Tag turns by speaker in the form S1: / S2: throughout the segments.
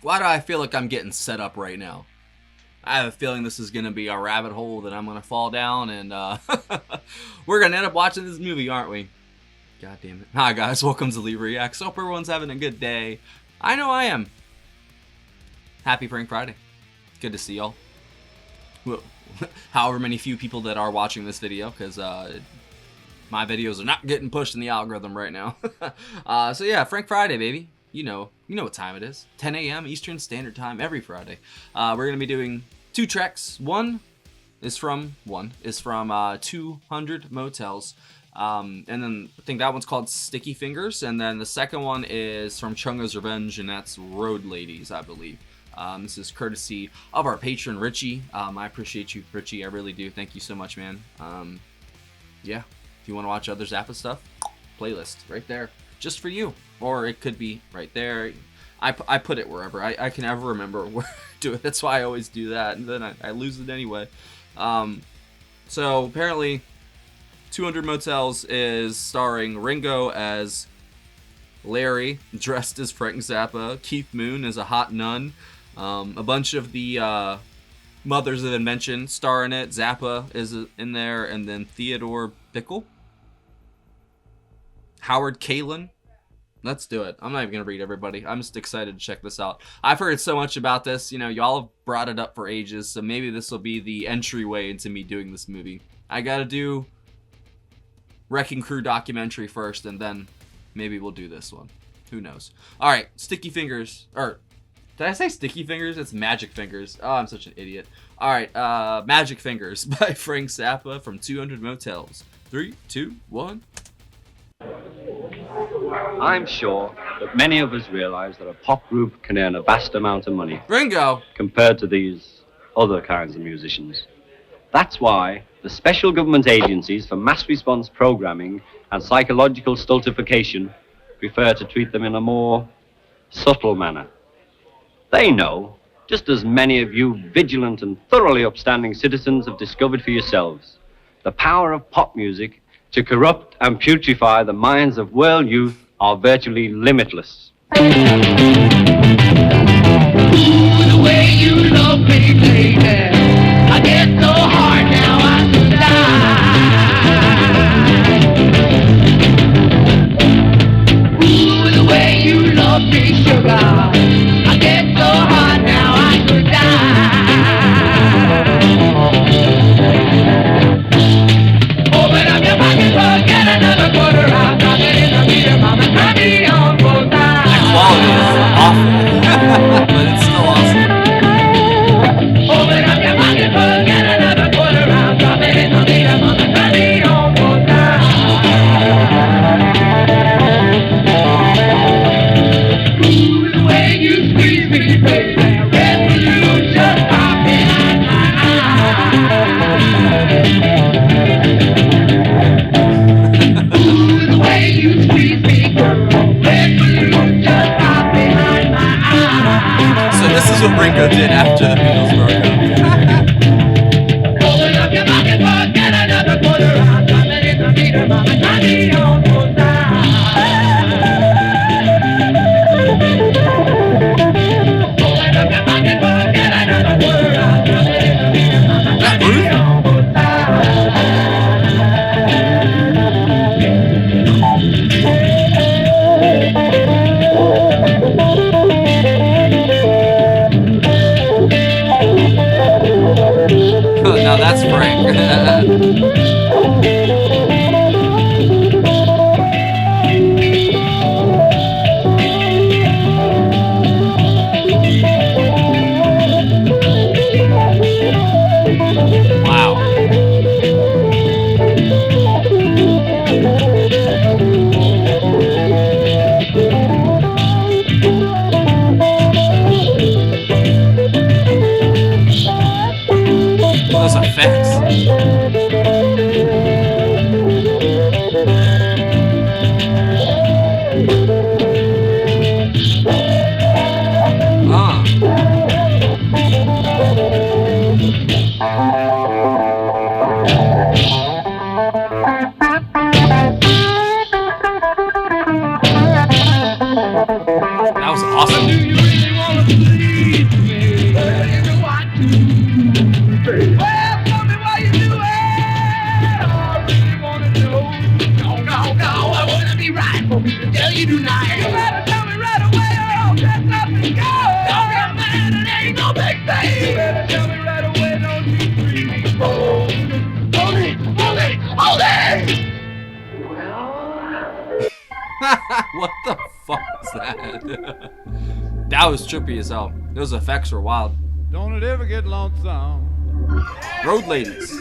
S1: Why do I feel like I'm getting set up right now? I have a feeling this is going to be a rabbit hole that I'm going to fall down, and we're going to end up watching this movie, aren't we? God damn it. Hi guys, welcome to Lee Reacts. Hope everyone's having a good day. I know I am. Happy Frank Friday. Good to see y'all. Well, however many few people that are watching this video, because my videos are not getting pushed in the algorithm right now. So yeah, Frank Friday, baby. You know what time it is. 10 a.m. Eastern Standard Time every Friday. We're going to be doing 2 tracks. One is from 200 Motels. And then I think that one's called Sticky Fingers. And then the second one is from Chunga's Revenge, and that's Road Ladies, I believe. This is courtesy of our patron, Richie. I appreciate you, Richie. I really do. Thank you so much, man. Yeah, if you want to watch other Zappa stuff, playlist right there. Just for you. Or it could be right there. I put it wherever. I can ever remember where to do it. That's why I always do that. And then I lose it anyway. So apparently 200 Motels is starring Ringo as Larry, dressed as Frank Zappa. Keith Moon as a hot nun. A bunch of the Mothers of Invention star in it. Zappa is in there. And then Theodore Bickle. Howard Kalin. Let's do it. I'm not even going to read everybody. I'm just excited to check this out. I've heard so much about this. You know, y'all have brought it up for ages, so maybe this will be the entryway into me doing this movie. I got to do Wrecking Crew documentary first, and then maybe we'll do this one. Who knows? All right, Sticky Fingers. Or, did I say Sticky Fingers? It's Magic Fingers. Oh, I'm such an idiot. All right, Magic Fingers by Frank Zappa from 200 Motels. 3, 2, 1.
S2: I'm sure that many of us realize that a pop group can earn a vast amount of money
S1: Ringo
S2: compared to these other kinds of musicians. That's why the special government agencies for mass response programming and psychological stultification prefer to treat them in a more subtle manner. They know, just as many of you vigilant and thoroughly upstanding citizens have discovered for yourselves, the power of pop music to corrupt and putrefy the minds of world youth are virtually limitless.
S3: The way you love me, baby, I get so hard now I could die. Ooh, the way you love me, sugar, I get so hard now I could die. Open up your pocketbook, get another quarter out, drop it in the meter, mama, turn me on full time.
S1: Quality is awful, but it's still awesome.
S3: Open up your pocketbook, get another quarter out, drop it in the meter, mama, turn me on full time. Ooh, the way you squeeze me, baby, red balloon just pop behind my eye. Ooh, the way you squeeze me, girl, red balloon just pop behind my eye.
S1: So this is what Ringo did after the Beatles broke up.
S3: Open up your pocketbook, get another quarter out, drop it in the meter, mama, turn me on full time. Open up your pocketbook, get another quarter out, drop it in the meter, mama, turn me on full
S1: Now that's Frank. Wow. Those effects.
S3: will you tonight? You better tell me right away or I'll dress up and go. Don't get mad, it ain't no big thing. You better tell me right away, don't you treat me cold. Hold it, hold it, hold it!
S1: What the fuck was that? That was trippy as hell. Those effects were wild.
S4: Don't it ever get lonesome?
S1: Road Ladies.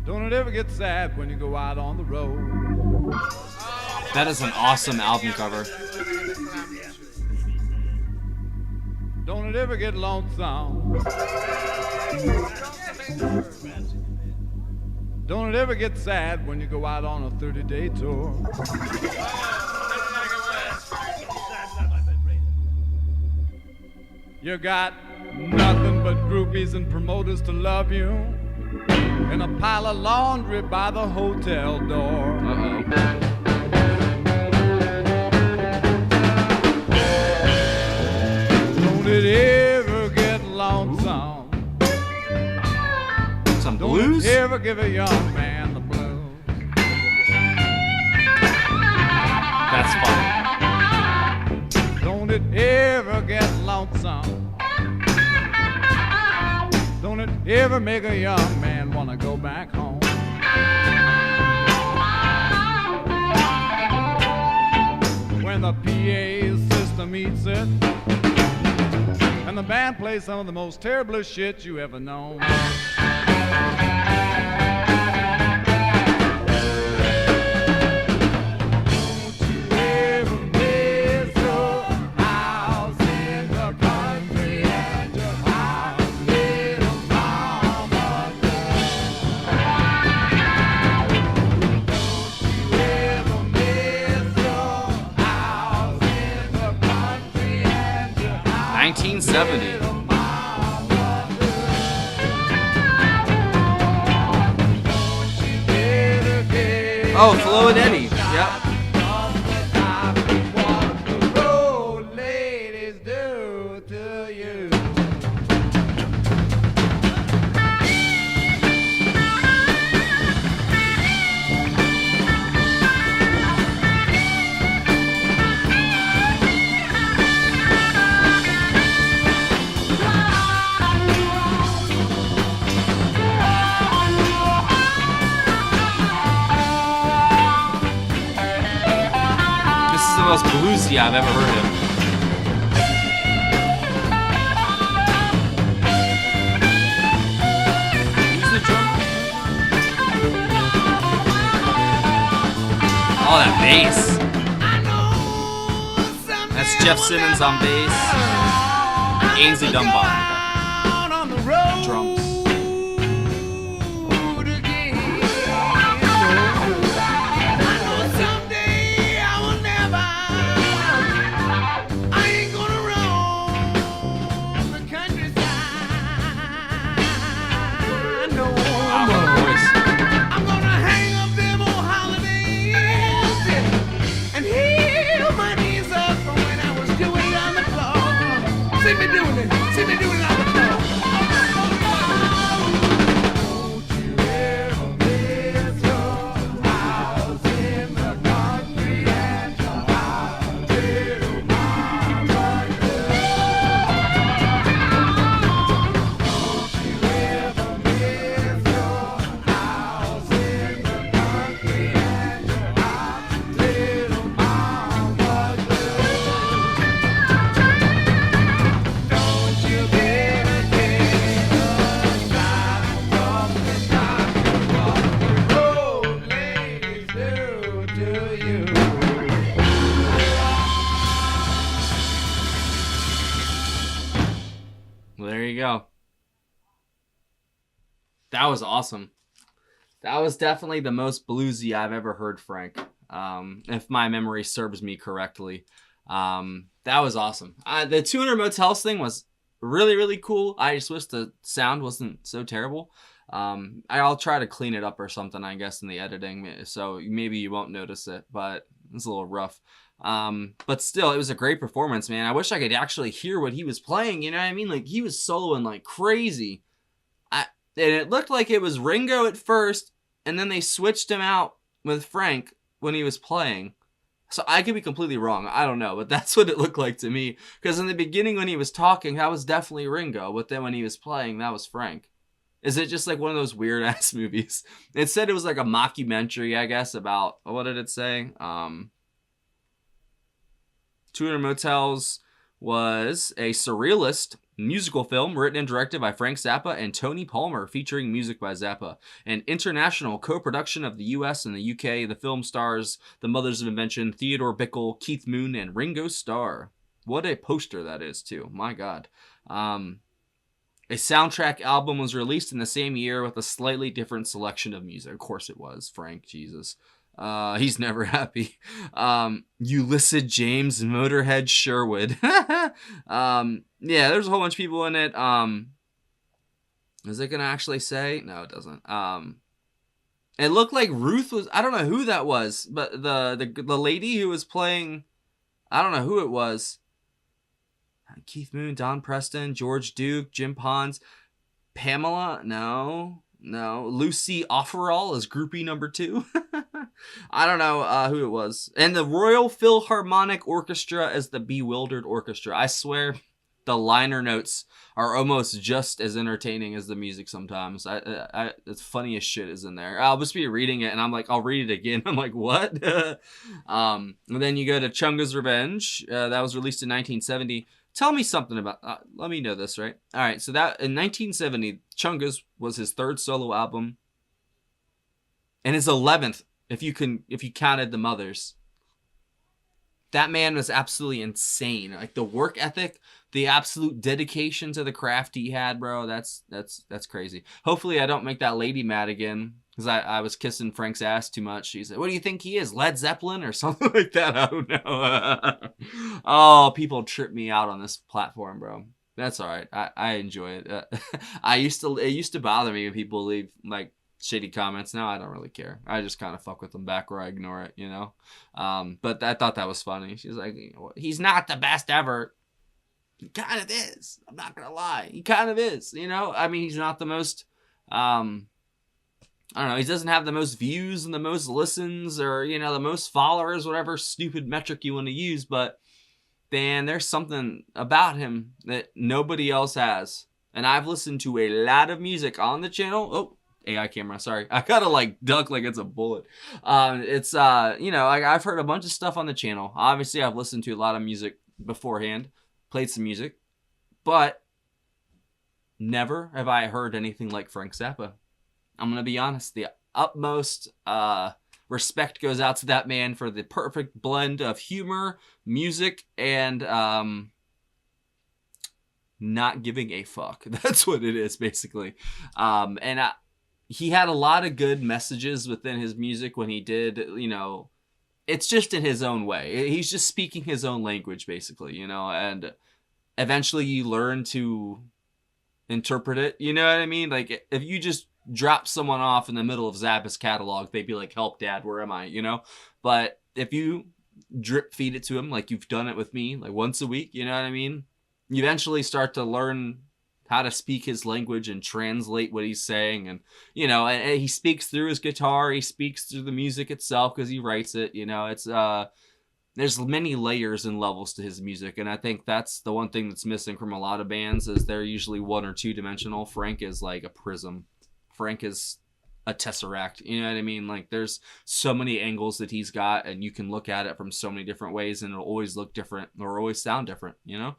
S4: Don't it ever get sad when you go out on the road?
S1: That is an awesome album cover.
S4: Don't it ever get lonesome? Don't it ever get sad when you go out on a 30-day tour? You got nothing but groupies and promoters to love you, and a pile of laundry by the hotel door. Don't it ever get lonesome?
S1: Some blues?
S4: Don't it ever give a young man the blues?
S1: That's funny.
S4: Don't it ever get lonesome? Don't it ever make a young man wanna go back home? When the PA system eats it, and the band plays some of the most terrible shit you ever known.
S1: Oh, Flo and Eddie. Yep. Most bluesy I've ever heard him. Who's the drummer? Oh, that bass. That's Jeff Simmons on bass. Ainsley Dunbar. Drums. That was awesome. That was definitely the most bluesy I've ever heard Frank. If my memory serves me correctly. That was awesome. The 200 Motels thing was really, really cool. I just wish the sound wasn't so terrible. I'll try to clean it up or something, I guess, in the editing. So maybe you won't notice it, but it's a little rough. But still, it was a great performance, man. I wish I could actually hear what he was playing. You know what I mean? Like, he was soloing like crazy. And it looked like it was Ringo at first, and then they switched him out with Frank, when he was playing. So I could be completely wrong. I don't know, but that's what it looked like to me. Because in the beginning when he was talking, that was definitely Ringo. But then when he was playing, that was Frank. Is it just like one of those weird ass movies? It said it was like a mockumentary, I guess, about, what did it say? 200 Motels was a surrealist musical film written and directed by Frank Zappa and Tony Palmer, featuring music by Zappa. An international co-production of the US and the UK, the film stars the Mothers of Invention, Theodore Bickle, Keith Moon, and Ringo Starr. What a poster that is, too. My God. A soundtrack album was released in the same year with a slightly different selection of music. Of course it was, Frank, Jesus. He's never happy. Ulysses James, Motorhead, Sherwood. Yeah, there's a whole bunch of people in it. Is it gonna actually say? No, it doesn't. It looked like Ruth was, I don't know who that was, but the lady who was playing, I don't know who it was. Keith Moon, Don Preston, George Duke, Jim Pons, Pamela, no. Lucy Offerall is groupie number 2. I don't know who it was. And the Royal Philharmonic Orchestra is the Bewildered Orchestra. I swear the liner notes are almost just as entertaining as the music sometimes. It's funny as shit is in there. I'll just be reading it and I'm like, I'll read it again. I'm like, what? And then you go to Chunga's Revenge. That was released in 1970. Tell me something about, let me know this, right? All right, so that in 1970, Chunga's was his 3rd solo album, and his 11th, if you counted the Mothers. That man was absolutely insane. Like the work ethic, the absolute dedication to the craft he had, bro. That's crazy. Hopefully, I don't make that lady mad again. Because I was kissing Frank's ass too much. She said, what do you think he is? Led Zeppelin or something like that? I don't know. Oh, people trip me out on this platform, bro. That's all right. I enjoy it. It used to bother me when people leave like shady comments. Now I don't really care. I just kind of fuck with them back or I ignore it, you know? But I thought that was funny. She's like, he's not the best ever. He kind of is. I'm not going to lie. He kind of is, you know? I mean, he's not the most... I don't know, he doesn't have the most views and the most listens or, you know, the most followers, whatever stupid metric you want to use, but man, there's something about him that nobody else has. And I've listened to a lot of music on the channel. Oh, AI camera, sorry. I gotta like duck like it's a bullet. It's, you know, I've heard a bunch of stuff on the channel. Obviously, I've listened to a lot of music beforehand, played some music, but never have I heard anything like Frank Zappa. I'm going to be honest, the utmost respect goes out to that man for the perfect blend of humor, music, and not giving a fuck. That's what it is, basically. He had a lot of good messages within his music when he did, you know, it's just in his own way. He's just speaking his own language, basically, you know, and eventually you learn to interpret it, you know what I mean? Like, if you just drop someone off in the middle of Zappa's catalog, they'd be like, help, Dad, where am I, you know? But if you drip feed it to him like you've done it with me, like once a week, you know what I mean? You eventually start to learn how to speak his language and translate what he's saying. And, you know, and he speaks through his guitar, he speaks through the music itself because he writes it, you know, it's, there's many layers and levels to his music, and I think that's the one thing that's missing from a lot of bands is they're usually 1 or 2 dimensional. Frank is like a prism. Frank is a tesseract, you know what I mean? Like, there's so many angles that he's got, and you can look at it from so many different ways, and it'll always look different or always sound different, you know?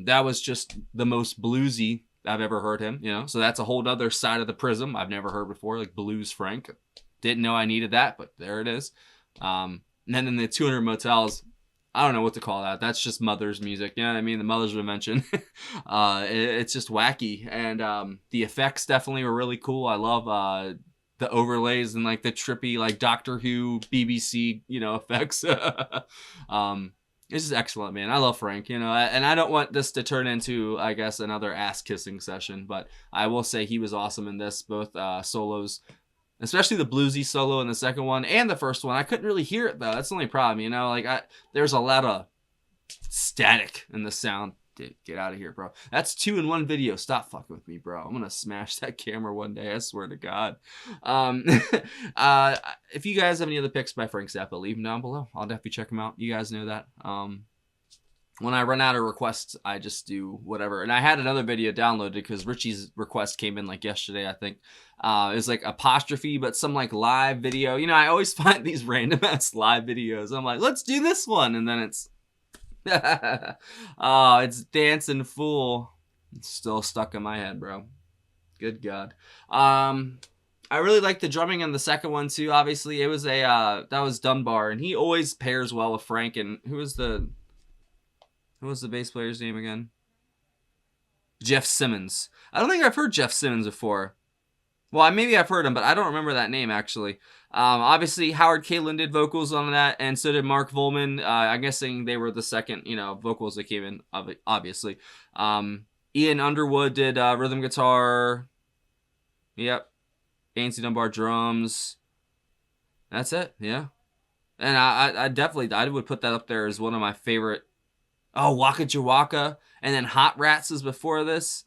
S1: That was just the most bluesy I've ever heard him, you know? So that's a whole other side of the prism I've never heard before, like Blues Frank. Didn't know I needed that, but there it is. And then in the 200 Motels, I don't know what to call that. That's just Mother's music. You know what I mean? The Mother's Invention. It's just wacky. And the effects definitely were really cool. I love the overlays and like the trippy like Doctor Who, BBC, you know, effects. It's just excellent, man. I love Frank, you know, and I don't want this to turn into, I guess, another ass-kissing session, but I will say he was awesome in this, both solos, especially the bluesy solo in the second one and the first one. I couldn't really hear it, though. That's the only problem, you know? Like, there's a lot of static in the sound. Dude, get out of here, bro. That's 2 in 1 video. Stop fucking with me, bro. I'm gonna smash that camera one day. I swear to God. If you guys have any other picks by Frank Zappa, leave them down below. I'll definitely check them out. You guys know that. When I run out of requests, I just do whatever. And I had another video downloaded because Richie's request came in like yesterday, I think. It was like apostrophe, but some like live video. You know, I always find these random ass live videos. I'm like, let's do this one. And then it's, oh, it's Dancing Fool. It's still stuck in my head, bro. Good God. I really like the drumming in the second one too. Obviously, it was that was Dunbar, and he always pairs well with Frank. And who was the bass player's name again? Jeff Simmons. I don't think I've heard Jeff Simmons before. Well, maybe I've heard him, but I don't remember that name, actually. Obviously, Howard Kalin did vocals on that, and so did Mark Volman. I'm guessing they were the second, vocals that came in, obviously. Ian Underwood did rhythm guitar. Yep. Ainsley Dunbar drums. That's it, yeah. And I definitely, I would put that up there as one of my favorite. Oh, Waka Jawaka. And then Hot Rats is before this.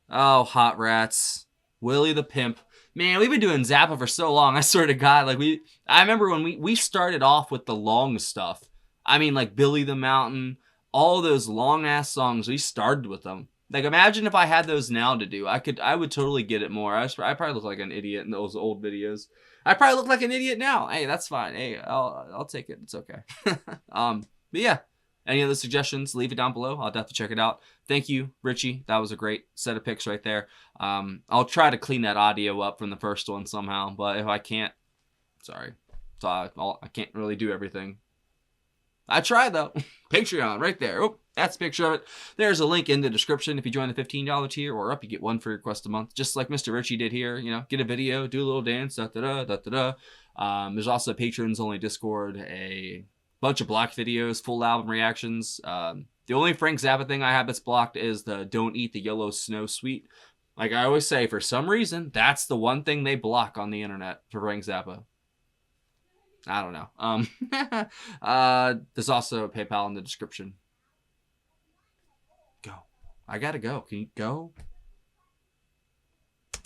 S1: Oh, Hot Rats. Willie the Pimp. Man, we've been doing Zappa for so long. I swear to God, I remember when we started off with the long stuff. I mean, like Billy the Mountain, all those long ass songs. We started with them. Like, imagine if I had those now to do. I would totally get it more. I probably look like an idiot in those old videos. I probably look like an idiot now. Hey, that's fine. Hey, I'll take it. It's okay. But yeah. Any other suggestions, leave it down below. I'll definitely check it out. Thank you, Richie. That was a great set of pics right there. I'll try to clean that audio up from the first one somehow, but if I can't, sorry. So I can't really do everything. I try, though. Patreon, right there. Oh, that's a picture of it. There's a link in the description. If you join the $15 tier or up, you get one free request a month, just like Mr. Richie did here. Get a video, do a little dance, da-da-da, da-da-da. There's also patrons-only Discord, a bunch of blocked videos, full album reactions. The only Frank Zappa thing I have that's blocked is the Don't Eat the Yellow Snow Sweet. Like I always say, for some reason, that's the one thing they block on the internet for Frank Zappa. I don't know. There's also a PayPal in the description. Go. I gotta go. Can you go?